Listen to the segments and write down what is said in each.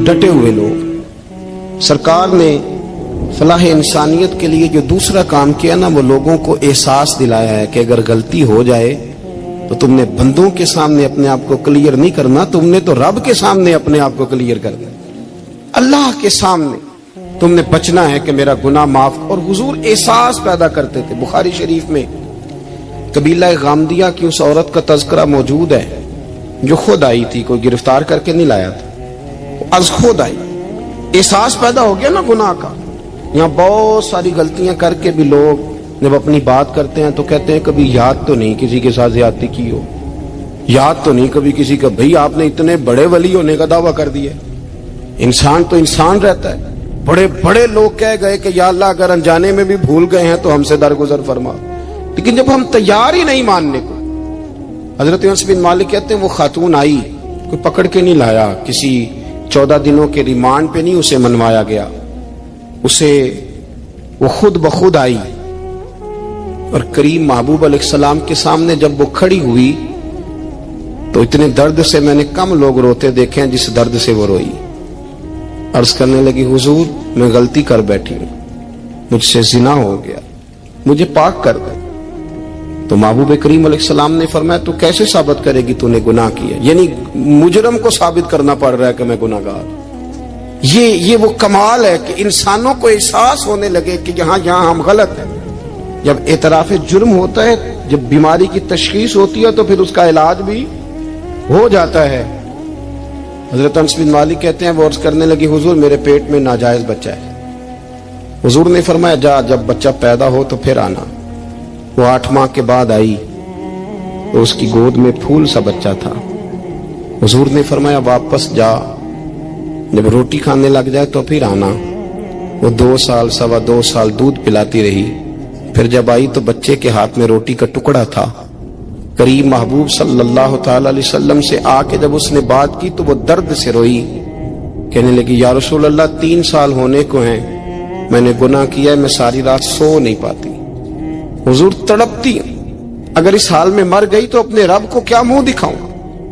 ڈٹے ہوئے لوگ. سرکار نے فلاح انسانیت کے لیے جو دوسرا کام کیا نا، وہ لوگوں کو احساس دلایا ہے کہ اگر غلطی ہو جائے تو تم نے بندوں کے سامنے اپنے آپ کو کلیئر نہیں کرنا، تم نے تو رب کے سامنے اپنے آپ کو کلیئر کرنا، اللہ کے سامنے تم نے بچنا ہے کہ میرا گناہ معاف. اور حضور احساس پیدا کرتے تھے. بخاری شریف میں قبیلہ غامدیہ کی اس عورت کا تذکرہ موجود ہے جو خود آئی تھی، کوئی گرفتار کر کے نہیں لایا تھا، از خود آئی. احساس پیدا ہو گیا نا گناہ کا. یہاں بہت ساری غلطیاں کر کے بھی لوگ جب اپنی بات کرتے ہیں تو کہتے ہیں کبھی یاد تو نہیں کسی کے ساتھ زیادتی کی ہو، یاد تو نہیں کبھی کسی کا. بھئی آپ نے اتنے بڑے ولی ہونے کا دعویٰ کر دیا. انسان تو انسان رہتا ہے. بڑے بڑے لوگ کہہ گئے کہ یا اللہ اگر انجانے میں بھی بھول گئے ہیں تو ہم سے درگزر فرما، لیکن جب ہم تیار ہی نہیں ماننے کو. حضرت انس بن مالک کہتے ہیں وہ خاتون آئی، کوئی پکڑ کے نہیں لایا، کسی 14 دنوں کے ریمانڈ پہ نہیں اسے منوایا گیا، اسے وہ خود بخود آئی. اور کریم محبوب علیہ السلام کے سامنے جب وہ کھڑی ہوئی تو اتنے درد سے میں نے کم لوگ روتے دیکھے ہیں جس درد سے وہ روئی. عرض کرنے لگی حضور میں غلطی کر بیٹھی ہوں، مجھ سے زنا ہو گیا، مجھے پاک کر دے. تو محبوب کریم علیہ السلام نے فرمایا تو کیسے ثابت کرے گی تو نے گناہ کیا؟ یعنی مجرم کو ثابت کرنا پڑ رہا ہے کہ میں گناہ گار. یہ وہ کمال ہے کہ انسانوں کو احساس ہونے لگے کہ یہاں ہم غلط ہیں. جب اعتراف جرم ہوتا ہے، جب بیماری کی تشخیص ہوتی ہے تو پھر اس کا علاج بھی ہو جاتا ہے. حضرت انس بن مالک کہتے ہیں وہ عرض کرنے لگی حضور میرے پیٹ میں ناجائز بچہ ہے. حضور نے فرمایا جا جب بچہ پیدا ہو تو پھر آنا. وہ 8 ماہ کے بعد آئی تو اس کی گود میں پھول سا بچہ تھا. حضور نے فرمایا واپس جا، جب روٹی کھانے لگ جائے تو پھر آنا. وہ 2 سال 2.25 سال دودھ پلاتی رہی. پھر جب آئی تو بچے کے ہاتھ میں روٹی کا ٹکڑا تھا. کریم محبوب صلی اللہ تعالی علیہ وسلم سے آ کے جب اس نے بات کی تو وہ درد سے روئی، کہنے لگی یا رسول اللہ 3 سال ہونے کو ہیں، میں نے گناہ کیا ہے، میں ساری رات سو نہیں پاتی. حضور تڑپتی اگر اس حال میں مر گئی تو اپنے رب کو کیا منہ دکھاؤں،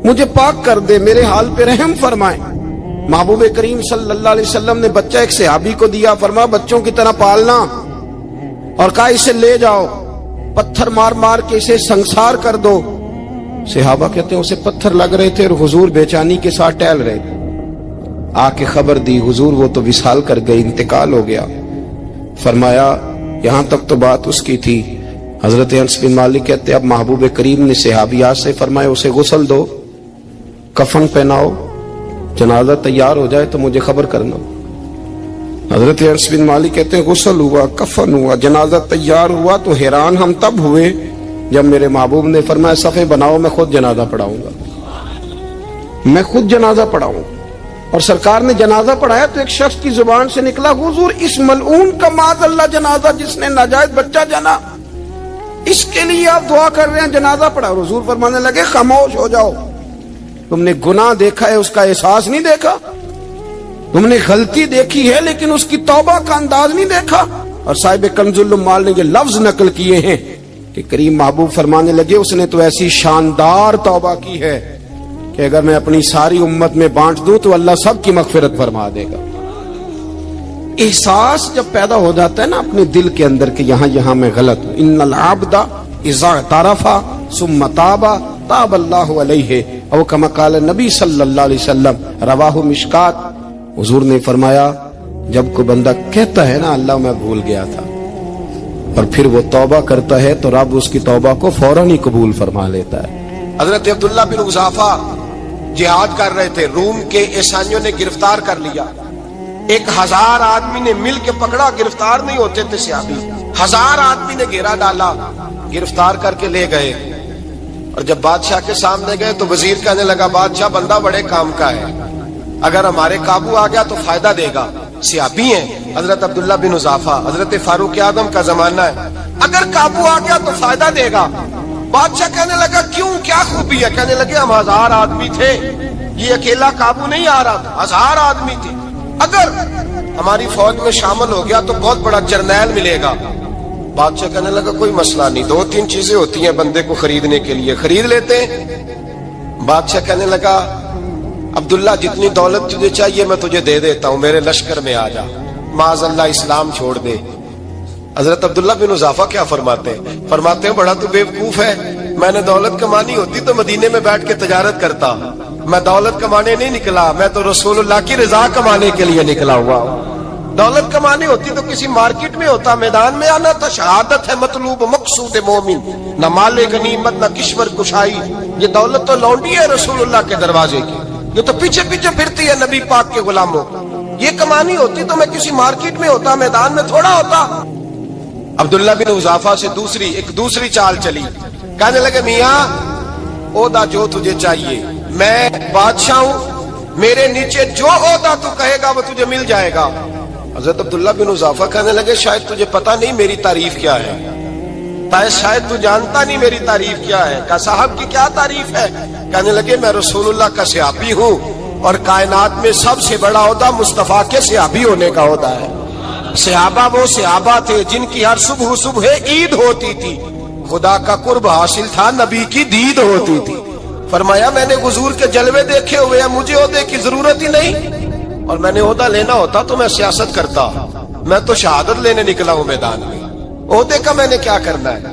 مجھے پاک کر دے، میرے حال پہ رحم فرمائے. محبوب کریم صلی اللہ علیہ وسلم نے بچہ ایک صحابی کو دیا، فرمایا بچوں کی طرح پالنا، اور کہا اسے لے جاؤ، پتھر مار مار کے اسے سنسار کر دو. صحابہ کہتے ہیں اسے پتھر لگ رہے تھے اور حضور بے چینی کے ساتھ ٹہل رہے تھے. آ کے خبر دی حضور وہ تو وصال کر گئی، انتقال ہو گیا. فرمایا یہاں تک تو بات اس کی تھی. حضرت انس بن مالک کہتے اب محبوب کریم نے صحابیات سے فرمایا اسے غسل دو، کفن پہناؤ، جنازہ تیار ہو جائے تو مجھے خبر کرنا. حضرت انس بن مالک کہتے ہیں غسل ہوا، کفن ہوا، جنازہ تیار ہوا تو حیران ہم تب ہوئے جب میرے محبوب نے فرمایا صفے بناؤ میں خود جنازہ پڑھاؤں گا، میں خود جنازہ پڑھاؤں. اور سرکار نے جنازہ پڑھایا تو ایک شخص کی زبان سے نکلا حضور اس ملعون کا معاذ اللہ جنازہ جس نے ناجائز بچہ جنا، اس کے لیے آپ دعا کر رہے ہیں، جنازہ پڑھا. حضور فرمانے لگے خاموش ہو جاؤ، تم نے گناہ دیکھا ہے اس کا احساس نہیں دیکھا، تم نے غلطی دیکھی ہے لیکن اس کی توبہ کا انداز نہیں دیکھا. اور صاحب کنز العمال نے یہ لفظ نقل کیے ہیں کہ کریم محبوب فرمانے لگے اس نے تو ایسی شاندار توبہ کی ہے کہ اگر میں اپنی ساری امت میں بانٹ دوں تو اللہ سب کی مغفرت فرما دے گا. احساس جب پیدا ہو جاتا ہے نا اپنے دل کے اندر کہ یہاں میں غلط ہوں. ان العبد اذا اعترف ثم تاب تاب اللہ علیہ او کما قال نبی صلی اللہ علیہ وسلم، رواہ مشکات. حضور نے فرمایا جب کوئی بندہ کہتا ہے نا اللہ میں بھول گیا تھا اور پھر وہ توبہ کرتا ہے تو رب اس کی توبہ کو فوراً ہی قبول فرما لیتا ہے. حضرت عبداللہ بن حذافہ جہاد کر رہے تھے، روم کے عیسائیوں نے گرفتار کر لیا. 1000 آدمی نے مل کے پکڑا، گرفتار نہیں ہوتے تھے صحابی. 1000 آدمی نے گھیرا ڈالا، گرفتار کر کے لے گئے. اور جب بادشاہ کے سامنے گئے تو وزیر کہنے لگا بادشاہ بندہ بڑے کام کا ہے، اگر ہمارے قابو آ گیا تو فائدہ دے گا. صحابی ہیں حضرت عبداللہ بن حذافہ، حضرت فاروق اعظم کا زمانہ ہے، اگر قابو آ گیا تو فائدہ دے گا. بادشاہ کہنے لگا کیوں، کیا خوبی ہے؟ کہنے لگے ہم 1000 آدمی تھے، یہ اکیلا قابو نہیں آ رہا تھا، 1000 آدمی تھے، اگر ہماری فوج میں شامل ہو گیا تو بہت بڑا جرنیل ملے گا. بادشاہ کہنے لگا کوئی مسئلہ نہیں، 2-3 چیزیں ہوتی ہیں بندے کو خریدنے کے لیے، خرید لیتے ہیں. بادشاہ کہنے لگا عبداللہ جتنی دولت تجھے چاہیے میں تجھے دے دیتا ہوں، میرے لشکر میں آ جا، معاذ اللہ اسلام چھوڑ دے۔ حضرت عبداللہ بن حذافہ کیا فرماتے ہیں بڑا تو بیوقوف ہے، میں نے دولت کمانی ہوتی تو مدینے میں بیٹھ کے تجارت کرتا، میں دولت کمانے نہیں نکلا، میں تو رسول اللہ کی رضا کمانے کے لیے نکلا ہوا ہوں۔ دولت کمانی ہوتی تو کسی مارکیٹ میں ہوتا، میدان میں آنا تھا، شہادت ہے مطلوب مقصود مومن، نہ مال غنیمت نہ کشور کشائی، یہ دولت تو لونڈی ہے رسول اللہ کے دروازے کی، یہ تو پیچھے پیچھے پھرتی ہے نبی پاک کے غلاموں، یہ کمانی ہوتی تو میں کسی مارکیٹ میں ہوتا، میدان میں تھوڑا ہوتا۔ عبداللہ بن حذافہ سے دوسری چال چلی، کہنے لگے میاں عہدہ جو تجھے چاہیے، میں بادشاہ ہوں، میرے نیچے جو عہدہ تو کہے گا وہ تجھے مل جائے گا۔ حضرت عبداللہ بن حذافہ کہنے لگے شاید تجھے پتہ نہیں میری تعریف کیا ہے، شاید تو جانتا نہیں میری تعریف کیا ہے۔ کہا صاحب کی کیا تعریف ہے؟ کہنے لگے میں رسول اللہ کا صحابی ہوں اور کائنات میں سب سے بڑا عہدہ مصطفیٰ کے صحابی ہونے کا عہدہ ہے۔ صحابہ وہ صحابہ تھے جن کی ہر صبح عید ہوتی تھی، خدا کا قرب حاصل تھا، نبی کی دید ہوتی تھی۔ فرمایا میں نے حضور کے جلوے دیکھے ہوئے ہیں، مجھے عہدے کی ضرورت ہی نہیں، اور میں نے عہدہ لینا ہوتا تو میں سیاست کرتا، میں تو شہادت لینے نکلا ہوں میدان میں، عہدے کا میں نے کیا کرنا ہے۔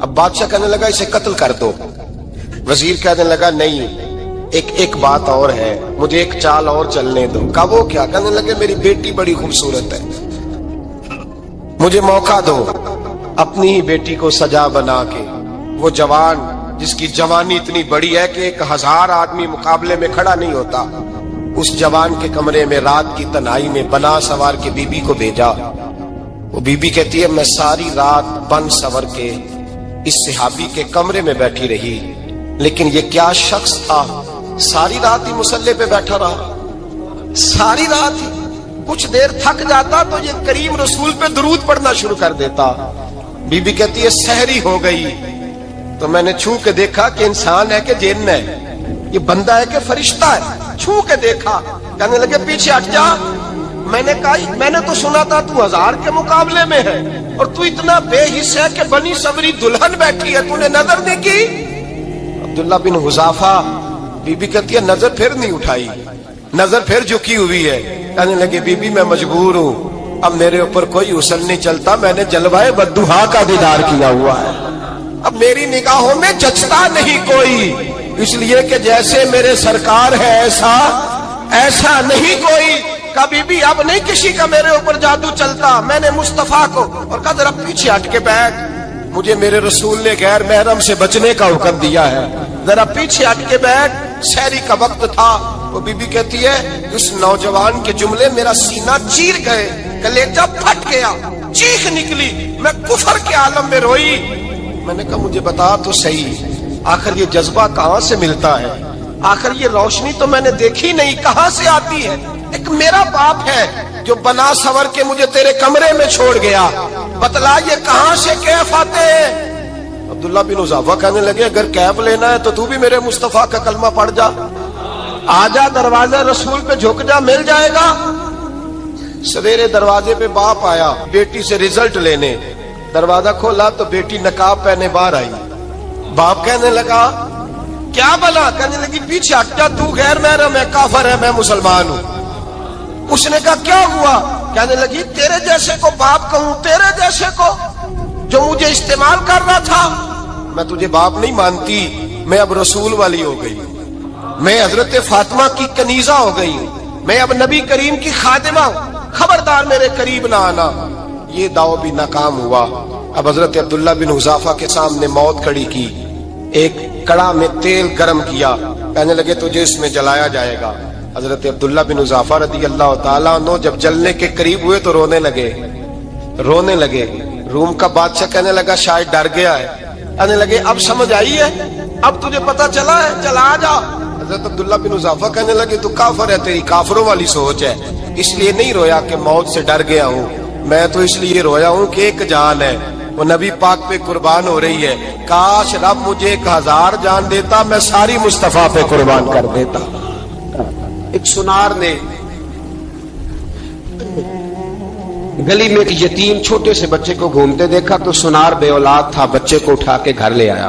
اب بادشاہ کہنے لگا اسے قتل کر دو، وزیر کہنے لگا نہیں ایک بات اور ہے، مجھے ایک چال اور چلنے دو۔ کہا وہ کیا؟ کہنے لگے میری بیٹی بڑی خوبصورت ہے، مجھے موقع دو اپنی ہی بیٹی کو سجا بنا کے، وہ جوان جس کی جوانی اتنی بڑی ہے کہ 1000 آدمی مقابلے میں کھڑا نہیں ہوتا، اس جوان کے کمرے میں رات کی تنہائی میں بنا سوار کے بی بی کو بھیجا۔ وہ بی بی کہتی ہے میں ساری رات بن سور کے اس صحابی کے کمرے میں بیٹھی رہی، لیکن یہ کیا شخص تھا، ساری رات ہی مسلح پہ بیٹھا رہا، ساری رات ہی، کچھ دیر تھک جاتا تو یہ کریم رسول پہ درود پڑھنا شروع کر دیتا۔ بی بی کہتی ہے سحری ہو گئی تو میں نے چھو کے دیکھا کہ انسان ہے کہ جن ہے، یہ بندہ ہے کہ فرشتہ ہے، چھو کے دیکھا۔ کہنے لگے پیچھے ہٹ جا، میں نے کہا میں نے تو سنا تھا تو 1000 کے مقابلے میں ہے اور تو اتنا بے حس ہے کہ بنی سوری دلہن بیٹھی ہے، تو نے نظر نہیں کی؟ عبداللہ بن حذافہ، بی بی کہتی ہے نظر پھر نہیں اٹھائی، نظر پھر جھکی ہوئی ہے۔ کہنے لگے بی بی میں مجبور ہوں، اب میرے اوپر کوئی حسن نہیں چلتا، میں نے جلوائے بدوحا کا دیدار کیا ہوا ہے، اب میری نگاہوں میں جچتا نہیں کوئی، اس لیے کہ جیسے میرے سرکار ہے ایسا نہیں کوئی۔ کبھی بھی اب نہیں کسی کا میرے اوپر جادو چلتا، میں نے مصطفیٰ کو، اور کہا ذرا پیچھے ہٹ کے بیٹھ، مجھے میرے رسول نے غیر محرم سے بچنے کا حکم دیا ہے، ذرا پیچھے ہٹ کے بیٹھ۔ سحری کا وقت تھا، وہ بی بی کہتی ہے اس نوجوان کے جملے میرا سینہ چیر گئے، کلیجہ پھٹ گیا، چیخ نکلی، میں کفر کے عالم میں روئی۔ میں نے کہا مجھے بتا تو صحیح، آخر یہ جذبہ کہاں سے ملتا ہے، آخر یہ روشنی تو میں نے دیکھی نہیں، کہاں سے آتی ہے؟ ایک میرا باپ ہے جو بنا سور کے مجھے تیرے کمرے میں چھوڑ گیا، بتلا یہ کہاں سے کیف آتے ہیں؟ عبداللہ بن حذافہ کہنے لگے اگر کیف لینا ہے تو تو بھی میرے مصطفیٰ کا کلمہ پڑھ جا، آجا دروازے رسول پہ جھک جا، مل جائے گا۔ سویرے دروازے پہ باپ آیا بیٹی سے رزلٹ لینے، دروازہ کھولا تو بیٹی نقاب پہنے باہر آئی، باپ کہنے لگا کیا بلا؟ کہنے لگی پیچھے ہٹ جا، تو غیر محرم ہے، کافر ہے، میں مسلمان ہوں۔ اس نے کہا کیا ہوا؟ کہنے لگی تیرے جیسے کو باپ کہوں، تیرے جیسے کو جو مجھے استعمال کر رہا تھا، میں تجھے باپ نہیں مانتی، میں اب رسول والی ہو گئی، میں حضرت فاطمہ کی کنیزہ ہو گئی، میں اب نبی کریم کی خادمہ ہوں، خبردار میرے قریب نہ آنا۔ یہ داؤ بھی ناکام ہوا۔ اب حضرت عبداللہ بن حذافہ کے سامنے موت کھڑی کی، ایک کڑا میں تیل گرم کیا، کہنے لگے تجھے اس میں جلایا جائے گا۔ حضرت عبداللہ بن حذافہ رضی اللہ تعالیٰ عنہ جب جلنے کے قریب ہوئے تو رونے لگے۔ روم کا بادشاہ کہنے لگا شاید ڈر گیا ہے، کہنے لگے اب سمجھ آئی ہے، اب تجھے پتا چلا ہے، چلا جا۔ حضرت عبداللہ بن حذافہ کہنے لگے تو کافر ہے، تیری کافروں والی سوچ ہے، اس لیے نہیں رویا کہ موت سے ڈر گیا ہوں، میں تو اس لیے رویا ہوں کہ ایک جان ہے وہ نبی پاک پہ قربان ہو رہی ہے، کاش رب مجھے 1000 جان دیتا، میں ساری مصطفیٰ پہ قربان کر دیتا۔ ایک سنار نے گلی میں ایک یتیم چھوٹے سے بچے کو گھومتے دیکھا تو سنار بے اولاد تھا، بچے کو اٹھا کے گھر لے آیا،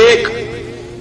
1,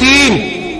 3,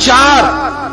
4,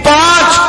5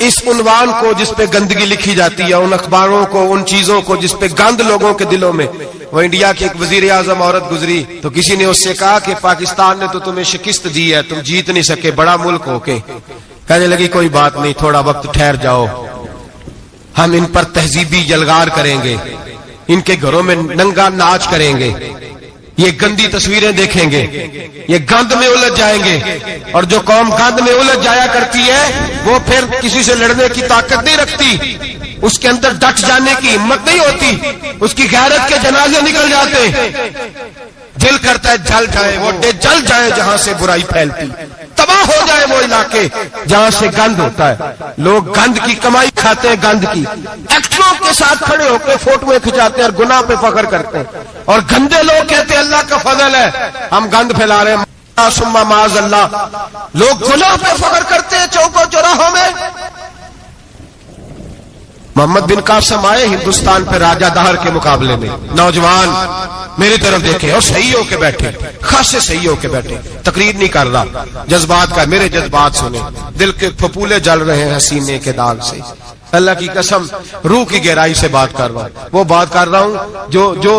اس عنوان کو جس پہ گندگی لکھی جاتی ہے، ان اخباروں کو، ان چیزوں کو جس پہ گند لوگوں کے دلوں میں. وہ انڈیا کی ایک وزیر اعظم عورت گزری تو کسی نے اس سے کہا کہ پاکستان نے تو تمہیں شکست دی ہے، تم جیت نہیں سکے بڑا ملک ہو کے. کہنے لگی کوئی بات نہیں، تھوڑا وقت ٹھہر جاؤ، ہم ان پر تہذیبی یلغار کریں گے، ان کے گھروں میں ننگا ناچ کریں گے، یہ گندی تصویریں دیکھیں گے، یہ گند میں الجھ جائیں گے. اور جو قوم گند میں الجھ جایا کرتی ہے وہ پھر کسی سے لڑنے کی طاقت نہیں رکھتی، اس کے اندر ڈٹ جانے کی ہمت نہیں ہوتی، اس کی غیرت کے جنازے نکل جاتے. دل کرتا ہے جل جائے وہ جل جائے جہاں سے برائی پھیلتی، تباہ ہو جائے وہ علاقے جہاں سے گند ہوتا ہے. لوگ گند کی کمائی کھاتے ہیں، گند کی. ایکٹروں کے ساتھ کھڑے ہو کے فوٹویں کھچاتے ہیں اور گناہ پہ فخر کرتے ہیں، اور گندے لوگ کہتے ہیں اللہ کا فضل ہے ہم گند پھیلا رہے ہیں. ثم معاذ اللہ، لوگ گناہ پہ فخر کرتے ہیں چوکوں چوراہوں میں. محمد بن قاسم آئے ہندوستان پہ راجہ دہر کے مقابلے میں، نوجوان میری طرف دیکھے اور صحیح ہو کے بیٹھے، خاصے صحیح ہو کے بیٹھے، تقریر نہیں کر رہا، جذبات کا. میرے جذبات سنے، دل کے پھپولے جل رہے ہیں حسینے کے داغ سے. اللہ کی قسم روح کی گہرائی سے بات کر رہا ہوں، وہ بات کر رہا ہوں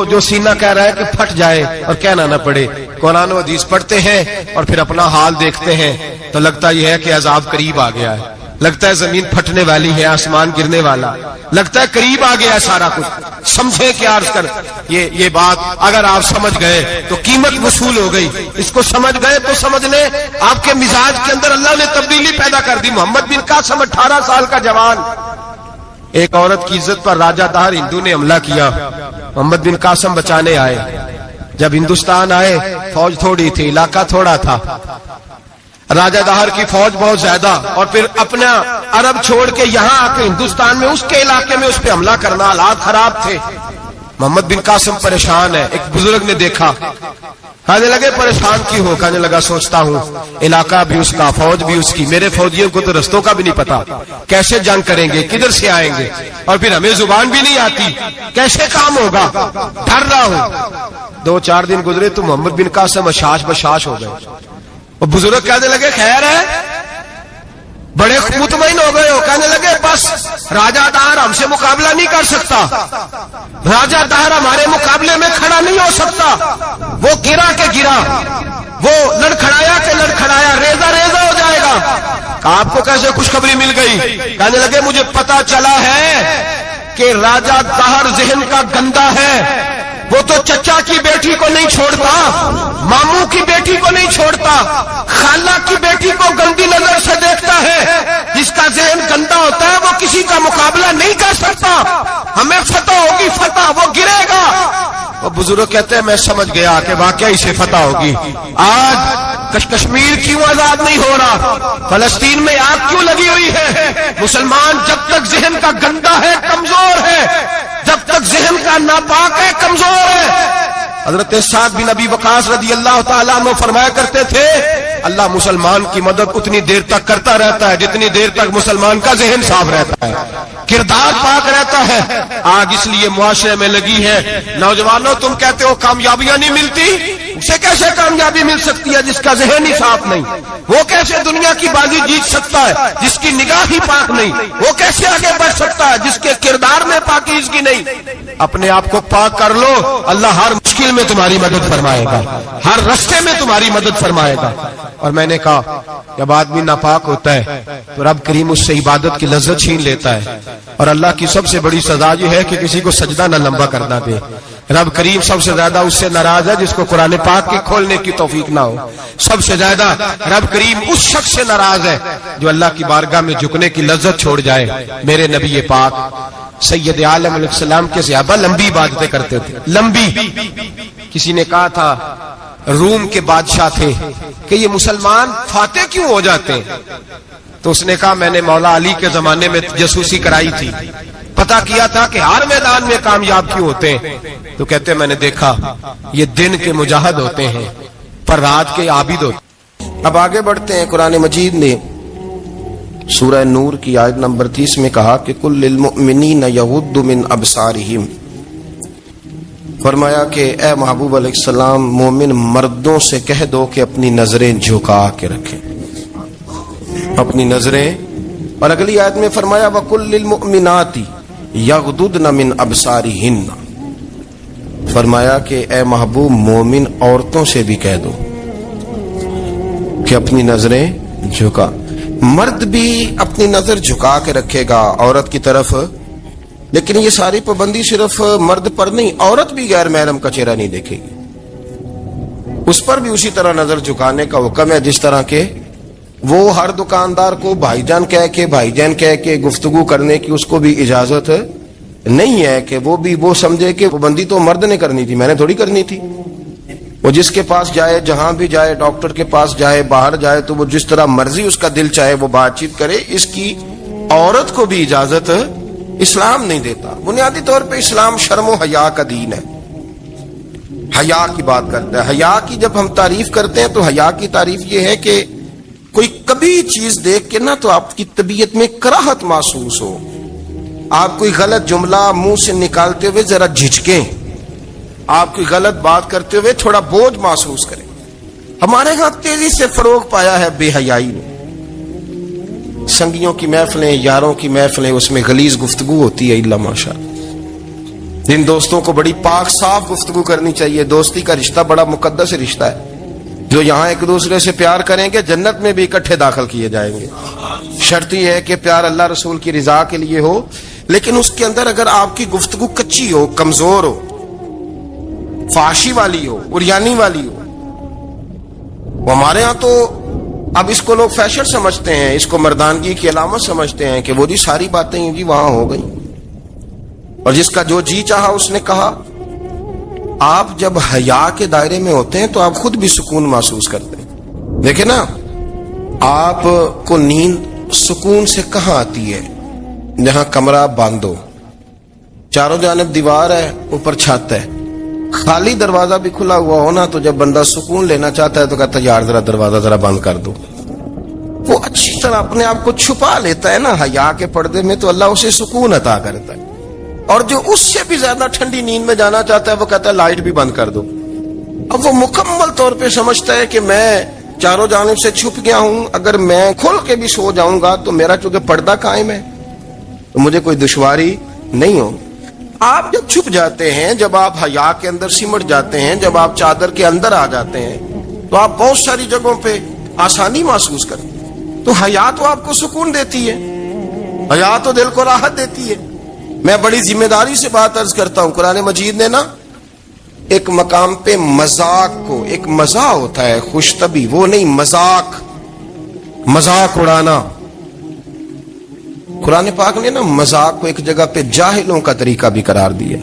جو سینہ کہہ رہا ہے کہ پھٹ جائے اور کہنا نہ پڑے. قرآن و حدیث پڑھتے ہیں اور پھر اپنا حال دیکھتے ہیں تو لگتا یہ ہے کہ عذاب قریب آ گیا ہے، لگتا ہے زمین پھٹنے والی ہے، آسمان گرنے والا، لگتا ہے قریب آ گیا ہے سارا کچھ. سمجھے کیا عرض کر یہ بات اگر آپ سمجھ گئے تو قیمت وصول ہو گئی. اس کو سمجھ گئے تو سمجھ لیں آپ کے مزاج کے اندر اللہ نے تبدیلی پیدا کر دی. محمد بن قاسم 18 سال کا جوان، ایک عورت کی عزت پر راجہ دہر ہندو نے حملہ کیا، محمد بن قاسم بچانے آئے. جب ہندوستان آئے فوج تھوڑی تھی، علاقہ تھوڑا تھا، راجہ دہر کی فوج بہت زیادہ، اور پھر اپنا عرب چھوڑ کے یہاں آ کے ہندوستان میں اس کے علاقے میں اس پہ حملہ کرنا، حالات خراب تھے. محمد بن قاسم پریشان ہے. ایک بزرگ نے دیکھا، کہنے لگے پریشان کیوں ہو؟ کہنے لگا سوچتا ہوں علاقہ بھی اس کا، فوج بھی اس کی، میرے فوجیوں کو تو رستوں کا بھی نہیں پتا، کیسے جنگ کریں گے، کدھر سے آئیں گے، اور پھر ہمیں زبان بھی نہیں آتی، کیسے کام ہوگا، ڈر رہا ہوں. 2-4 دن گزرے تو محمد بن قاسم اشاش بشاش ہو گئے. اور بزرگ کہنے لگے خیر ہے، بڑے مطمئن ہو گئے ہو. کہنے لگے بس راجہ دہر ہم سے مقابلہ نہیں کر سکتا، راجہ دہر ہمارے مقابلے میں کھڑا نہیں ہو سکتا. وہ گرا کے گرا، وہ لڑکھڑایا کے لڑکھڑایا، ریزہ ریزہ ہو جائے گا. آپ کو کیسے خوشخبری مل گئی؟ کہنے لگے مجھے پتا چلا ہے کہ راجہ دہر ذہن کا گندا ہے، وہ تو چچا کی بیٹی کو نہیں چھوڑتا، ماموں کی بیٹی کو نہیں چھوڑتا، خالہ کی بیٹی کو گندی نظر سے دیکھتا ہے. جس کا ذہن گندا ہوتا ہے وہ کسی کا مقابلہ نہیں کر سکتا. ہمیں فتح ہوگی، فتح، وہ گرے گا. وہ بزرگ کہتے ہیں میں سمجھ گیا کہ واقعی سے فتح ہوگی. آج کشمیر کیوں آزاد نہیں ہو رہا؟ فلسطین میں آگ کیوں لگی ہوئی ہے؟ مسلمان جب تک ذہن کا گندا ہے کمزور ہے، جب تک ذہن کا ناپاک ہے کمزور ہے. حضرت سعد بن ابی وقاص رضی اللہ تعالیٰ عنہ فرمایا کرتے تھے اللہ مسلمان کی مدد اتنی دیر تک کرتا رہتا ہے جتنی دیر تک مسلمان کا ذہن صاف رہتا ہے، کردار پاک رہتا ہے. آگ اس لیے معاشرے میں لگی ہے. نوجوانوں تم کہتے ہو کامیابیاں نہیں ملتی، اسے کیسے کامیابی مل سکتی ہے جس کا ذہن ہی صاف نہیں؟ وہ کیسے دنیا کی بازی جیت سکتا ہے جس کی نگاہ ہی پاک نہیں؟ وہ کیسے آگے بڑھ سکتا ہے جس کے کردار میں پاکیزگی نہیں؟ اپنے آپ کو پاک کر لو، اللہ ہر مشکل میں تمہاری مدد فرمائے گا، ہر راستے میں تمہاری مدد فرمائے گا. اور میں نے کہا جب آدمی ناپاک ہوتا ہے تو رب کریم اس سے عبادت کی لذت چھین لیتا ہے. اور اللہ کی سب سے بڑی سزا یہ ہے کہ کسی کو سجدہ نہ لمبا کرنا دے. رب کریم سب سے زیادہ اس سے ناراض ہے جس کو قرآن پاک کے کھولنے کی توفیق نہ ہو. سب سے زیادہ رب کریم اس شخص سے ناراض ہے جو اللہ کی بارگاہ میں جھکنے کی لذت چھوڑ جائے. میرے نبی پاک سید عالم علیہ السلام کے صحابہ لمبی عبادتیں کرتے تھے، لمبی. کسی نے کہا تھا روم کے بادشاہ تھے کہ یہ مسلمان فاتح کیوں ہو جاتے ہیں؟ تو اس نے کہا میں نے مولا علی کے زمانے میں جاسوسی کرائی تھی، پتا کیا تھا کہ ہر میدان میں کامیاب کیوں ہوتے ہیں. تو کہتے میں نے دیکھا یہ دن کے مجاہد ہوتے ہیں پر رات کے عابد ہوتے ہیں. اب آگے بڑھتے ہیں. قرآن مجید نے سورہ نور کی آیت نمبر 30 میں کہا کہ کل للمؤمنین یغضوا من ابصارہم، فرمایا کہ اے محبوب علیہ السلام مومن مردوں سے کہہ دو کہ اپنی نظریں جھکا کے رکھیں، اپنی نظریں اور اگلی آیت میں فرمایا وَقُلْ لِلْمُؤْمِنَاتِ يَغْضُضْنَ مِنْ أَبْصَارِهِنَّ، فرمایا کہ اے محبوب مومن عورتوں سے بھی کہہ دو کہ اپنی نظریں جھکا. مرد بھی اپنی نظر جھکا کے رکھے گا عورت کی طرف، لیکن یہ ساری پابندی صرف مرد پر نہیں، عورت بھی غیر محرم کا چہرہ نہیں دیکھے گی، اس پر بھی اسی طرح نظر جھکانے کا حکم ہے جس طرح کے وہ ہر دکاندار کو بھائی جان کہہ کے گفتگو کرنے کی اس کو بھی اجازت نہیں ہے کہ وہ سمجھے کہ پابندی تو مرد نے کرنی تھی، میں نے تھوڑی کرنی تھی. وہ جس کے پاس جائے، جہاں بھی جائے، ڈاکٹر کے پاس جائے، باہر جائے، تو وہ جس طرح مرضی اس کا دل چاہے وہ بات چیت کرے. اس کی عورت کو بھی اجازت اسلام نہیں دیتا. بنیادی طور پہ اسلام شرم و حیا کا دین ہے، حیا کی بات کرتا ہے. حیا کی جب ہم تعریف کرتے ہیں تو حیا کی تعریف یہ ہے کہ کوئی کبھی چیز دیکھ کے نہ تو آپ کی طبیعت میں کراہت محسوس ہو، آپ کوئی غلط جملہ منہ سے نکالتے ہوئے ذرا جھجکیں، آپ کوئی غلط بات کرتے ہوئے تھوڑا بوجھ محسوس کریں. ہمارے ہاں تیزی سے فروغ پایا ہے بے حیائی نے. سنگیوں کی محفلیں، یاروں کی محفلیں، اس میں غلیظ گفتگو ہوتی ہے الا ماشاء اللہ. جن دوستوں کو بڑی پاک صاف گفتگو کرنی چاہیے. دوستی کا رشتہ بڑا مقدس رشتہ ہے. جو یہاں ایک دوسرے سے پیار کریں گے جنت میں بھی اکٹھے داخل کیے جائیں گے. شرط یہ ہے کہ پیار اللہ رسول کی رضا کے لیے ہو، لیکن اس کے اندر اگر آپ کی گفتگو کچی ہو، کمزور ہو، فحاشی والی ہو، عریانی والی ہو. وہ ہمارے ہاں تو اب اس کو لوگ فیشن سمجھتے ہیں، اس کو مردانگی کی علامت سمجھتے ہیں کہ وہ جی ساری باتیں جی وہاں ہو گئی، اور جس کا جو جی چاہا اس نے کہا. آپ جب حیا کے دائرے میں ہوتے ہیں تو آپ خود بھی سکون محسوس کرتے ہیں. دیکھیں نا، آپ کو نیند سکون سے کہاں آتی ہے؟ جہاں کمرہ بند ہو، چاروں جانب دیوار ہے، اوپر چھت ہے، خالی دروازہ بھی کھلا ہوا ہونا تو جب بندہ سکون لینا چاہتا ہے تو کہتا ہے یار ذرا دروازہ ذرا بند کر دو. وہ اچھی طرح اپنے آپ کو چھپا لیتا ہے نا حیا کے پردے میں، تو اللہ اسے سکون عطا کرتا ہے. اور جو اس سے بھی زیادہ ٹھنڈی نیند میں جانا چاہتا ہے وہ کہتا ہے لائٹ بھی بند کر دو. اب وہ مکمل طور پہ سمجھتا ہے کہ میں چاروں جانب سے چھپ گیا ہوں، اگر میں کھل کے بھی سو جاؤں گا تو میرا چونکہ پردہ قائم ہے تو مجھے کوئی دشواری نہیں ہو. آپ جب چھپ جاتے ہیں، جب آپ حیا کے اندر سمٹ جاتے ہیں، جب آپ چادر کے اندر آ جاتے ہیں تو آپ بہت ساری جگہوں پہ آسانی محسوس کرتے ہیں. تو حیا تو آپ کو سکون دیتی ہے، حیا تو دل کو راحت دیتی ہے. میں بڑی ذمہ داری سے بات عرض کرتا ہوں، قرآن مجید نے نا ایک مقام پہ مذاق کو، ایک مزاح ہوتا ہے خوش طبی، وہ نہیں مذاق اڑانا. قرآن پاک نے نا مذاق کو ایک جگہ پہ جاہلوں کا طریقہ بھی قرار دیا.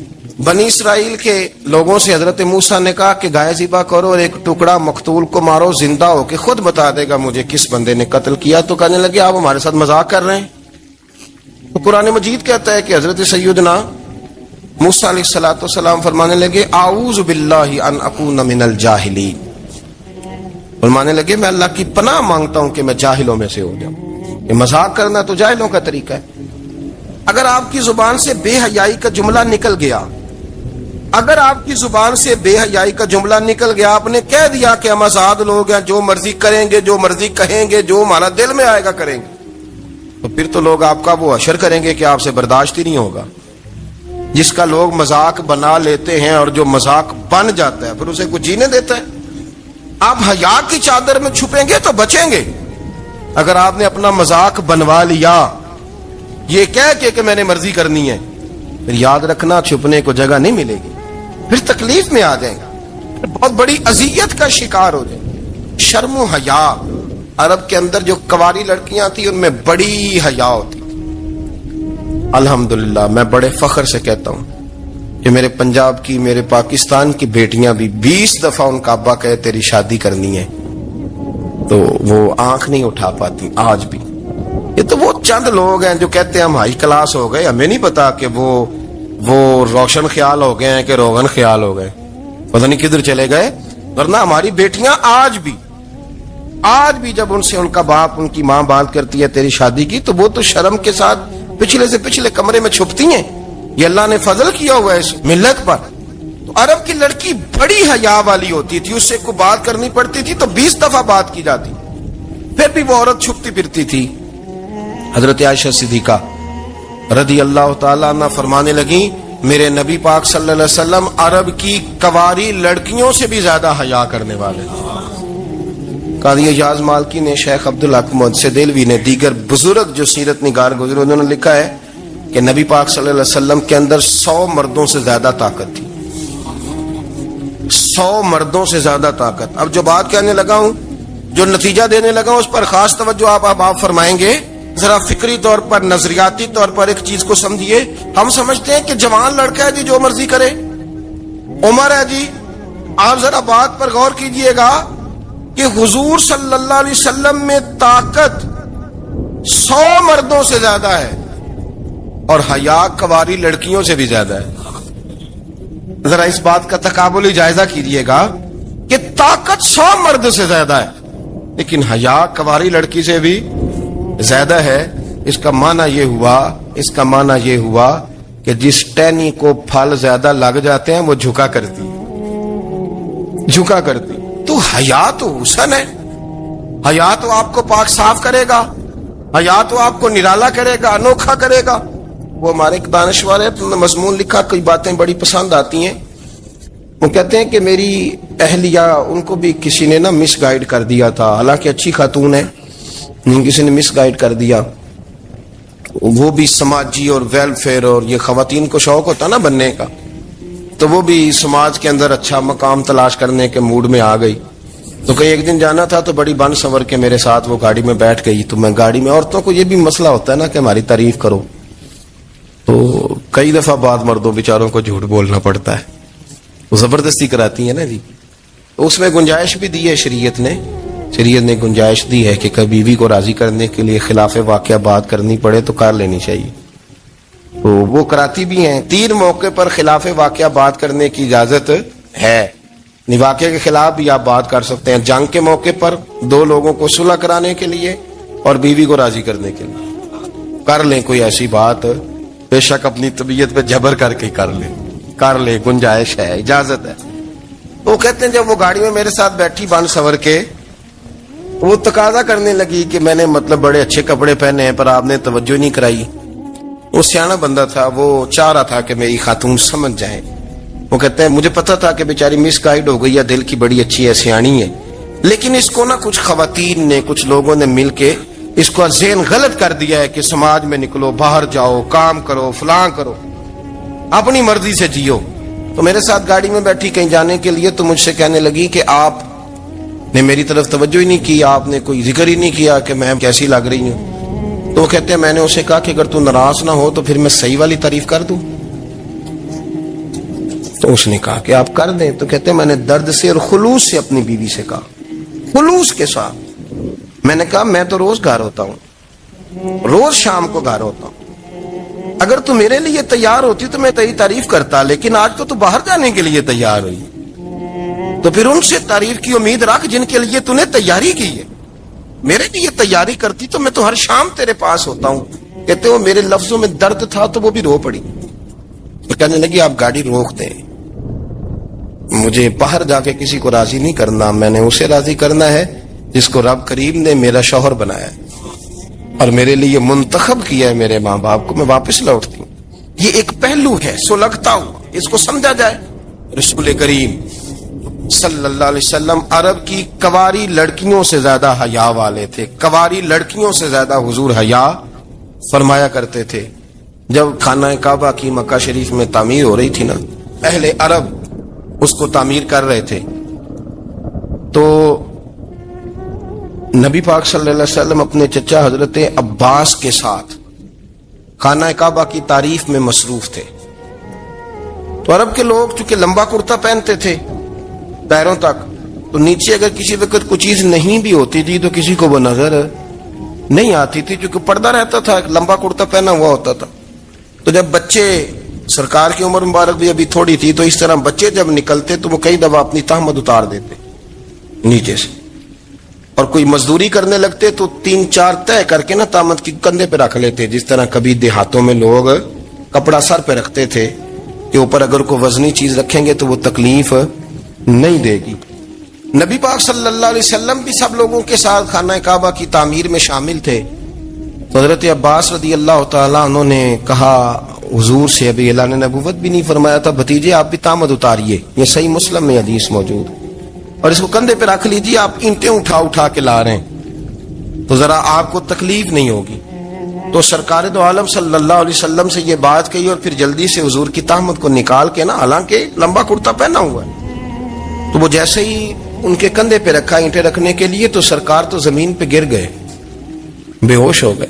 بنی اسرائیل کے لوگوں سے حضرت موسیٰ نے کہا کہ گائے ذبح کرو اور ایک ٹکڑا مقتول کو مارو، زندہ ہو کے خود بتا دے گا مجھے کس بندے نے قتل کیا. تو کہنے لگے آپ ہمارے ساتھ مذاق کر رہے ہیں. تو قرآن مجید کہتا ہے کہ حضرت سیدنا موسیٰ علیہ السلام فرمانے لگے اعوذ باللہ ان اکون من الجاہلین. فرمانے لگے میں اللہ کی پناہ مانگتا ہوں کہ میں جاہلوں میں سے ہو جاؤں. یہ مذاق کرنا تو جاہلوں کا طریقہ ہے. اگر آپ کی زبان سے بے حیائی کا جملہ نکل گیا، آپ نے کہہ دیا کہ ہم آزاد لوگ ہیں، جو مرضی کریں گے، جو مرضی کہیں گے، جو ہمارا دل میں آئے گا کریں گے، تو پھر تو لوگ آپ کا وہ حشر کریں گے کہ آپ سے برداشت ہی نہیں ہوگا. جس کا لوگ مذاق بنا لیتے ہیں اور جو مذاق بن جاتا ہے پھر اسے کچھ جینے دیتا ہے. آپ حیا کی چادر میں چھپیں گے تو بچیں گے. اگر آپ نے اپنا مذاق بنوا لیا یہ کہہ کے کہ میں نے مرضی کرنی ہے، پھر یاد رکھنا چھپنے کو جگہ نہیں ملے گی، پھر تکلیف میں آ جائیں گا، پھر بہت بڑی اذیت کا شکار ہو جائیں. شرم و حیا، عرب کے اندر جو کواری لڑکیاں تھیں ان میں بڑی حیا ہوتی. الحمدللہ میں بڑے فخر سے کہتا ہوں کہ میرے پنجاب کی، میرے پاکستان کی بیٹیاں بھی 20 دفعہ ان کا ابا کہے تیری شادی کرنی ہے تو وہ آنکھ نہیں اٹھا پاتی آج بھی. یہ تو وہ چند لوگ ہیں جو کہتے ہیں ہم ہائی کلاس ہو گئے، ہمیں نہیں پتا کہ وہ روشن خیال ہو گئے ہیں کہ روغن خیال ہو گئے، پتہ نہیں کدھر چلے گئے. ورنہ ہماری بیٹیاں آج بھی جب ان سے ان کا باپ، ان کی ماں بات کرتی ہے تیری شادی کی تو وہ تو شرم کے ساتھ پچھلے سے پچھلے کمرے میں چھپتی ہیں. یہ اللہ نے فضل کیا ہوا ہے اس ملت پر. تو عرب کی لڑکی بڑی حیا والی ہوتی تھی، اس سے کوئی بات کرنی پڑتی تھی تو 20 دفعہ بات کی جاتی، پھر بھی وہ عورت چھپتی پھرتی تھی. حضرت عائشہ صدیقہ رضی اللہ تعالیٰ عنہ فرمانے لگیں میرے نبی پاک صلی اللہ علیہ وسلم عرب کی کواری لڑکیوں سے بھی زیادہ حیا کرنے والے تھے۔ قاضی اعجاز مالکی نے، شیخ عبدالحق محدث دہلوی نے، دیگر بزرگ جو سیرت نگار گزرے انہوں نے لکھا ہے کہ نبی پاک صلی اللہ علیہ وسلم کے اندر 100 مردوں سے زیادہ طاقت تھی، 100 مردوں سے زیادہ طاقت۔ اب جو بات کہنے لگا ہوں، جو نتیجہ دینے لگا ہوں، اس پر خاص توجہ آپ فرمائیں گے۔ ذرا فکری طور پر، نظریاتی طور پر ایک چیز کو سمجھیے۔ ہم سمجھتے ہیں کہ جوان لڑکا ہے جی جو مرضی کرے، عمر ہے جی۔ آپ ذرا بات پر غور کیجئے گا کہ حضور صلی اللہ علیہ وسلم میں طاقت 100 مردوں سے زیادہ ہے اور حیا کواری لڑکیوں سے بھی زیادہ ہے۔ ذرا اس بات کا تقابلی جائزہ کیجئے گا کہ طاقت 100 مرد سے زیادہ ہے لیکن حیا کواری لڑکی سے بھی زیادہ ہے۔ اس کا معنی یہ ہوا کہ جس ٹہنی کو پھل زیادہ لگ جاتے ہیں وہ جھکا کرتی۔ تو حیا تو حسن ہے، حیا تو آپ کو پاک صاف کرے گا، حیا تو آپ کو نرالا کرے گا، انوکھا کرے گا۔ وہ ہمارے ایک دانشور ہے، مضمون لکھا، کئی باتیں بڑی پسند آتی ہیں۔ وہ کہتے ہیں کہ میری اہلیہ، ان کو بھی کسی نے مس گائیڈ کر دیا تھا، حالانکہ اچھی خاتون ہے، کسی نے مس گائیڈ کر دیا۔ وہ بھی سماجی اور ویلفیئر، اور یہ خواتین کو شوق ہوتا نا بننے کا، تو وہ بھی سماج کے اندر اچھا مقام تلاش کرنے کے موڈ میں آ گئی۔ تو کہیں ایک دن جانا تھا تو بڑی بن سنور کے میرے ساتھ وہ گاڑی میں بیٹھ گئی۔ تو میں گاڑی میں، عورتوں کو یہ بھی مسئلہ ہوتا ہے نا کہ ہماری تعریف کرو، تو کئی دفعہ بعد مردوں بیچاروں کو جھوٹ بولنا پڑتا ہے، وہ زبردستی کراتی ہیں نا جی۔ اس میں گنجائش بھی دی ہے شریعت نے گنجائش دی ہے کہ کبھی بیوی کو راضی کرنے کے لیے خلاف واقعہ بات کرنی پڑے تو کر لینی چاہیے، تو وہ کراتی بھی ہیں۔ 3 موقع پر خلاف واقعہ بات کرنے کی اجازت ہے، واقعے کے خلاف بھی آپ بات کر سکتے ہیں۔ جنگ کے موقع پر 2 لوگوں کو صلح کرانے کے لیے اور بیوی کو راضی کرنے کے لیے کر لیں کوئی ایسی بات، بے شک اپنی طبیعت پہ جبر کر کے کر لیں، گنجائش ہے، اجازت ہے۔ وہ کہتے ہیں جب وہ گاڑی میں میرے ساتھ بیٹھی بن سنور کے، وہ تقاضا کرنے لگی کہ میں نے بڑے اچھے کپڑے پہنے ہیں پر آپ نے توجہ نہیں کرائی۔ وہ سیانا بندہ تھا، وہ چاہ رہا تھا کہ میری خاتون سمجھ جائے۔ وہ کہتے ہیں مجھے پتا تھا کہ بیچاری مس گائیڈ ہو گئی ہے، دل کی بڑی اچھی ہے، سیانی ہے، لیکن اس کو کچھ خواتین نے، کچھ لوگوں نے مل کے اس کو ذہن غلط کر دیا ہے کہ سماج میں نکلو، باہر جاؤ، کام کرو، فلاں کرو، اپنی مرضی سے جیو۔ تو میرے ساتھ گاڑی میں بیٹھی کہیں جانے کے لیے، تو مجھ سے کہنے لگی کہ آپ نے میری طرف توجہ ہی نہیں کی، آپ نے کوئی ذکر ہی نہیں کیا کہ میں کیسی لگ رہی ہوں۔ تو وہ کہتے ہیں میں نے اسے کہا کہ اگر تو ناراض نہ ہو تو پھر میں صحیح والی تعریف کر دوں۔ تو اس نے کہا کہ آپ کر دیں۔ تو کہتے ہیں میں نے درد سے اور خلوص سے اپنی بیوی سے کہا، خلوص کے ساتھ میں نے کہا میں تو روز گھر ہوتا ہوں، روز شام کو گھر ہوتا ہوں، اگر تو میرے لیے تیار ہوتی تو میں تیری تعریف کرتا، لیکن آج تو باہر جانے کے لیے تیار ہوئی، تو پھر ان سے تعریف کی امید رکھ جن کے لیے تو نے تیاری کی ہے۔ میرے لیے تیاری کرتی تو میں تو ہر شام تیرے پاس ہوتا ہوں۔ کہتے وہ میرے لفظوں میں درد تھا تو وہ بھی رو پڑی۔ تو کہنے لگی آپ گاڑی روک دیں، مجھے باہر جا کے کسی کو راضی نہیں کرنا، میں نے اسے راضی کرنا ہے جس کو رب کریم نے میرا شوہر بنایا ہے اور میرے لیے منتخب کیا ہے میرے ماں باپ کو۔ میں واپس لوٹتی ہوں۔ یہ ایک پہلو ہے سلگتا ہوا، اس کو سمجھا جائے۔ رسول کریم صلی اللہ علیہ وسلم عرب کی کواری لڑکیوں سے زیادہ حیا والے تھے، کواری لڑکیوں سے زیادہ حضور حیا فرمایا کرتے تھے۔ جب خانہ کعبہ کی مکہ شریف میں تعمیر ہو رہی تھی نا، اہل عرب اس کو تعمیر کر رہے تھے، تو نبی پاک صلی اللہ علیہ وسلم اپنے چچا حضرت عباس کے ساتھ خانہ کعبہ کی تعریف میں مصروف تھے۔ تو عرب کے لوگ چونکہ لمبا کرتا پہنتے تھے پیروں تک، تو نیچے اگر کسی وقت کوئی چیز نہیں بھی ہوتی تھی تو کسی کو وہ نظر نہیں آتی تھی، چونکہ پردہ رہتا تھا، لمبا کرتا پہنا ہوا ہوتا تھا۔ تو جب بچے، سرکار کی عمر مبارک بھی ابھی تھوڑی تھی، تو اس طرح بچے جب نکلتے تو وہ کئی دفعہ اپنی تہمت اتار دیتے نیچے سے، اور کوئی مزدوری کرنے لگتے تو 3-4 طے کر کے تہمت کی کندھے پہ رکھ لیتے، جس طرح کبھی دیہاتوں میں لوگ کپڑا سر پہ رکھتے تھے کہ اوپر اگر کوئی وزنی چیز رکھیں گے تو وہ تکلیف نہیں دے گی۔ نبی پاک صلی اللہ علیہ وسلم بھی سب لوگوں کے ساتھ خانہ کعبہ کی تعمیر میں شامل تھے۔ تو حضرت عباس رضی اللہ تعالیٰ عنہ نے کہا حضور سے، ابھی اعلان نبوت بھی نہیں فرمایا تھا، بھتیجے آپ بھی تامد اتاریے، یہ صحیح مسلم میں حدیث موجود، اور اس کو کندھے پہ رکھ لیجیے، آپ اینٹیں اٹھا اٹھا کے لا رہے ہیں تو ذرا آپ کو تکلیف نہیں ہوگی۔ تو سرکار دو عالم صلی اللہ علیہ وسلم سے یہ بات کہی، اور پھر جلدی سے حضور کی تہمت کو نکال کے نا، حالانکہ لمبا کرتا پہنا ہوا ہے، تو وہ جیسے ہی ان کے کندھے پہ رکھا اینٹیں رکھنے کے لیے، تو سرکار تو زمین پہ گر گئے، بے ہوش ہو گئے،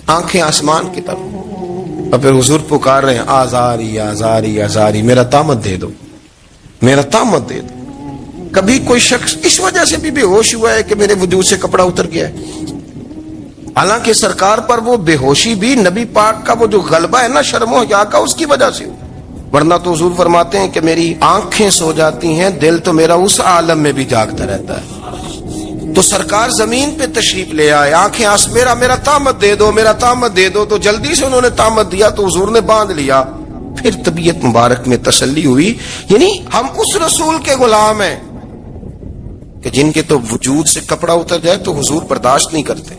آنکھیں آسمان کی طرف، اور پھر حضور پکار رہے ہیں آزاری آزاری آزاری، میرا تامت دے دو، میرا تامت دے دو۔ کبھی کوئی شخص اس وجہ سے بھی بے ہوش ہوا ہے کہ میرے وجود سے کپڑا اتر گیا ہے؟ حالانکہ سرکار پر وہ بے ہوشی بھی نبی پاک کا وہ جو غلبہ ہے نا شرم و حیا کا، اس کی وجہ سے، ورنہ تو حضور فرماتے ہیں کہ میری آنکھیں سو جاتی ہیں، دل تو میرا اس عالم میں بھی جاگتا رہتا ہے۔ تو سرکار زمین پہ تشریف لے آئے، آنکھیں میرا تامت دے دو، میرا تامت دے دو، تو جلدی سے انہوں نے تامت دیا تو حضور نے باندھ لیا۔ پھر طبیعت مبارک میں تسلی ہوئی، یعنی ہم اس رسول کے غلام ہیں کہ جن کے تو وجود سے کپڑا اتر جائے تو حضور برداشت نہیں کرتے،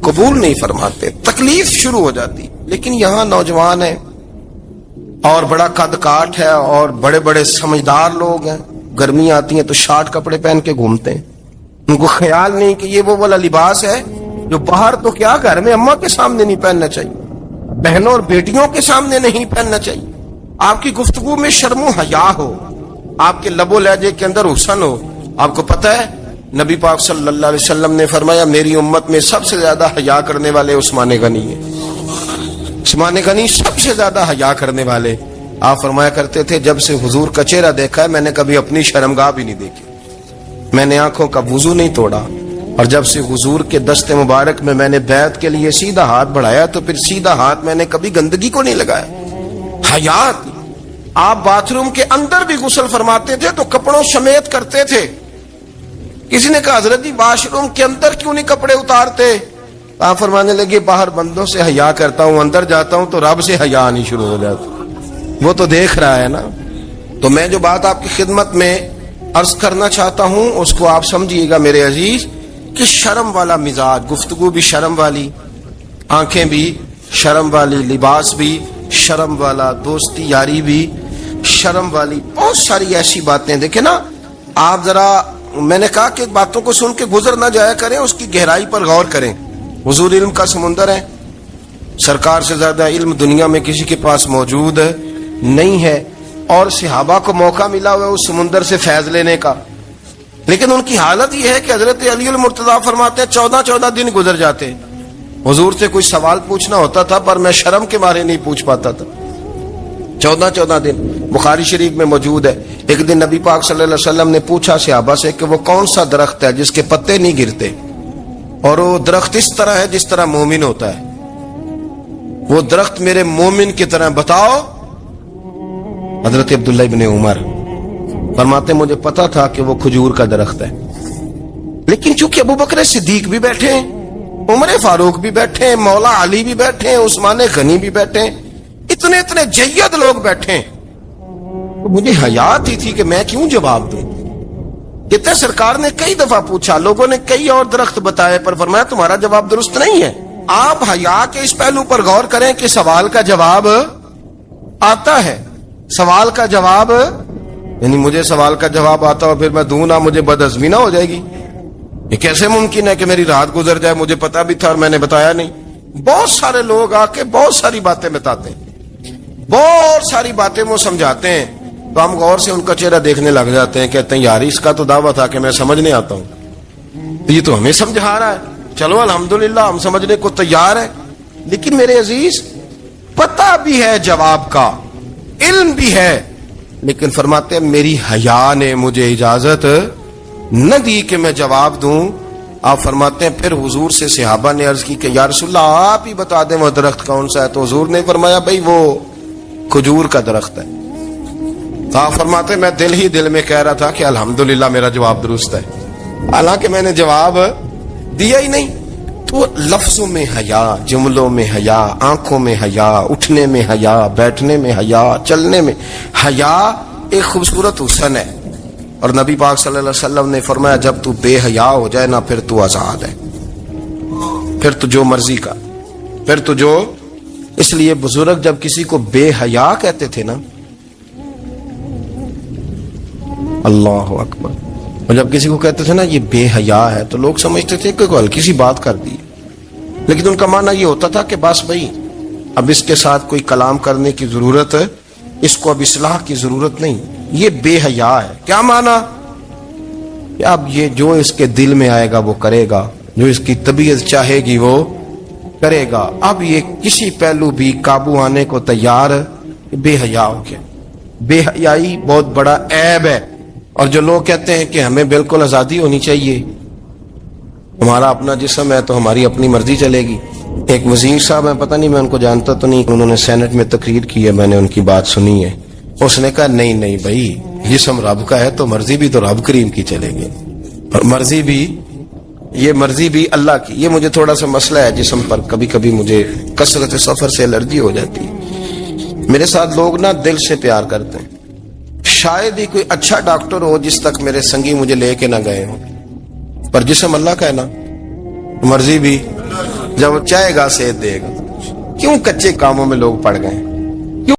قبول نہیں فرماتے، تکلیف شروع ہو جاتی۔ لیکن یہاں نوجوان ہیں اور بڑا قد کاٹ ہے اور بڑے بڑے سمجھدار لوگ ہیں، گرمیاں آتی ہیں تو شارٹ کپڑے پہن کے گھومتے ہیں، ان کو خیال نہیں کہ یہ وہ والا لباس ہے جو باہر تو کیا گھر میں اماں کے سامنے نہیں پہننا چاہیے، بہنوں اور بیٹیوں کے سامنے نہیں پہننا چاہیے۔ آپ کی گفتگو میں شرم و حیا ہو، آپ کے لب و لہجے کے اندر حسن ہو۔ آپ کو پتہ ہے نبی پاک صلی اللہ علیہ وسلم نے فرمایا میری امت میں سب سے زیادہ حیا کرنے والے عثمان غنی ہیں، عثمان غنی سب سے زیادہ حیا کرنے والے۔ آپ فرمایا کرتے تھے جب سے حضور کا چہرہ دیکھا ہے میں نے کبھی اپنی شرمگاہ بھی نہیں دیکھی، میں نے آنکھوں کا وضو نہیں توڑا، اور جب سے حضور کے دست مبارک میں میں نے بیعت کے لیے سیدھا ہاتھ بڑھایا تو پھر سیدھا ہاتھ میں نے کبھی گندگی کو نہیں لگایا۔ حیا تھی۔ آپ باتھ روم کے اندر بھی غسل فرماتے تھے تو کپڑوں سمیت کرتے تھے۔ کسی نے کہا حضرت جی واش روم کے اندر کیوں نہیں کپڑے اتارتے؟ آپ فرمانے لگے باہر بندوں سے حیا کرتا ہوں، اندر جاتا ہوں تو رب سے حیا آنی شروع ہو جاتی، وہ تو دیکھ رہا ہے نا۔ تو میں جو بات آپ کی خدمت میں عرض کرنا چاہتا ہوں اس کو آپ سمجھیے گا میرے عزیز، کہ شرم والا مزاج، گفتگو بھی شرم والی، آنکھیں بھی شرم والی، لباس بھی شرم والا، دوستی یاری بھی شرم والی، بہت ساری ایسی باتیں۔ دیکھیں نا آپ ذرا، میں نے کہا کہ باتوں کو سن کے گزر نہ جایا کریں، اس کی گہرائی پر غور کریں۔ حضور علم کا سمندر ہے، سرکار سے زیادہ علم دنیا میں کسی کے پاس موجود نہیں ہے، اور صحابہ کو موقع ملا ہوا ہے اس سمندر سے فیض لینے کا، لیکن ان کی حالت یہ ہے کہ حضرت علی المرتضیٰ فرماتے ہیں 14 دن گزر جاتے، حضور سے کوئی سوال پوچھنا ہوتا تھا پر میں شرم کے مارے نہیں پوچھ پاتا تھا۔ 14 دن بخاری شریف میں موجود ہے۔ ایک دن نبی پاک صلی اللہ علیہ وسلم نے پوچھا صحابہ سے کہ وہ کون سا درخت ہے جس کے پتے نہیں گرتے، اور وہ درخت اس طرح ہے جس طرح مومن ہوتا ہے، وہ درخت میرے مومن کی طرح بتاؤ۔ حضرت عبداللہ ابن عمر فرماتے مجھے پتا تھا کہ وہ کھجور کا درخت ہے، لیکن چونکہ ابو بکر صدیق بھی بیٹھے ہیں، عمر فاروق بھی بیٹھے ہیں، مولا علی بھی بیٹھے ہیں، عثمان غنی بھی بیٹھے ہیں، اتنے جید لوگ بیٹھے ہیں، تو مجھے حیا آتی تھی کہ میں کیوں جواب دوں۔ کہتے سرکار نے کئی دفعہ پوچھا، لوگوں نے کئی اور درخت بتائے، پر فرمایا تمہارا جواب درست نہیں ہے۔ آپ حیا کے اس پہلو پر غور کریں کہ سوال کا جواب آتا ہے، سوال کا جواب، یعنی مجھے سوال کا جواب آتا ہو پھر میں دوں نہ، مجھے بدعزمی نہ ہو جائے گی؟ یہ کیسے ممکن ہے کہ میری رات گزر جائے مجھے پتا بھی تھا اور میں نے بتایا نہیں؟ بہت سارے لوگ آ کے بہت ساری باتیں بتاتے ہیں، بہت ساری باتیں وہ سمجھاتے ہیں، تو ہم غور سے ان کا چہرہ دیکھنے لگ جاتے ہیں، کہتے ہیں یار اس کا تو دعویٰ تھا کہ میں سمجھنے آتا ہوں، یہ تو ہمیں سمجھا رہا ہے، چلو الحمدللہ ہم سمجھنے کو تیار ہیں۔ لیکن میرے عزیز پتہ بھی ہے جواب کا، علم بھی ہے، لیکن فرماتے ہیں میری حیا نے مجھے اجازت نہ دی کہ میں جواب دوں۔ آپ فرماتے ہیں پھر حضور سے صحابہ نے عرض کی کہ یا رسول اللہ آپ ہی بتا دیں وہ درخت کون سا ہے، تو حضور نے فرمایا بھئی وہ کھجور کا درخت ہے۔ تو آپ فرماتے ہیں میں دل ہی دل میں کہہ رہا تھا کہ الحمدللہ میرا جواب درست ہے، حالانکہ میں نے جواب دیا ہی نہیں۔ تو لفظوں میں حیا، جملوں میں حیا، آنکھوں میں حیا، اٹھنے میں حیا، بیٹھنے میں حیا، چلنے میں حیا ایک خوبصورت حسن ہے، اور نبی پاک صلی اللہ علیہ وسلم نے فرمایا جب تو بے حیا ہو جائے نا پھر تو آزاد ہے، پھر تو جو مرضی کا۔ پھر تو جو اس لیے بزرگ جب کسی کو بے حیا کہتے تھے نا، اللہ اکبر، اور جب کسی کو کہتے تھے نا یہ بے حیا ہے تو لوگ سمجھتے تھے کہ کوئی ہلکی سی بات کر دی، لیکن ان کا معنی یہ ہوتا تھا کہ بس بھائی اب اس کے ساتھ کوئی کلام کرنے کی ضرورت ہے، اس کو اب اصلاح کی ضرورت نہیں، یہ بے حیا ہے۔ کیا معنی؟ کہ اب یہ جو اس کے دل میں آئے گا وہ کرے گا، جو اس کی طبیعت چاہے گی وہ کرے گا، اب یہ کسی پہلو بھی قابو آنے کو تیار ہے، بے حیا ہو گیا۔ بے حیائی بہت بڑا عیب ہے، اور جو لوگ کہتے ہیں کہ ہمیں بالکل آزادی ہونی چاہیے، ہمارا اپنا جسم ہے تو ہماری اپنی مرضی چلے گی۔ ایک وزیر صاحب ہیں، پتہ نہیں میں ان کو جانتا تو نہیں، انہوں نے سینٹ میں تقریر کی ہے، میں نے ان کی بات سنی ہے، اس نے کہا نہیں نہیں بھائی، جسم رب کا ہے تو مرضی بھی تو رب کریم کی چلے گی، اور مرضی بھی اللہ کی۔ یہ مجھے تھوڑا سا مسئلہ ہے جسم پر، کبھی کبھی مجھے کثرت سفر سے الرجی ہو جاتی ہے۔ میرے ساتھ لوگ نا دل سے پیار کرتے ہیں، شاید ہی کوئی اچھا ڈاکٹر ہو جس تک میرے سنگی مجھے لے کے نہ گئے ہوں، پر جسم اللہ کا ہے نا، مرضی بھی جب چاہے گا صحت دے گا۔ کیوں کچے کاموں میں لوگ پڑ گئے؟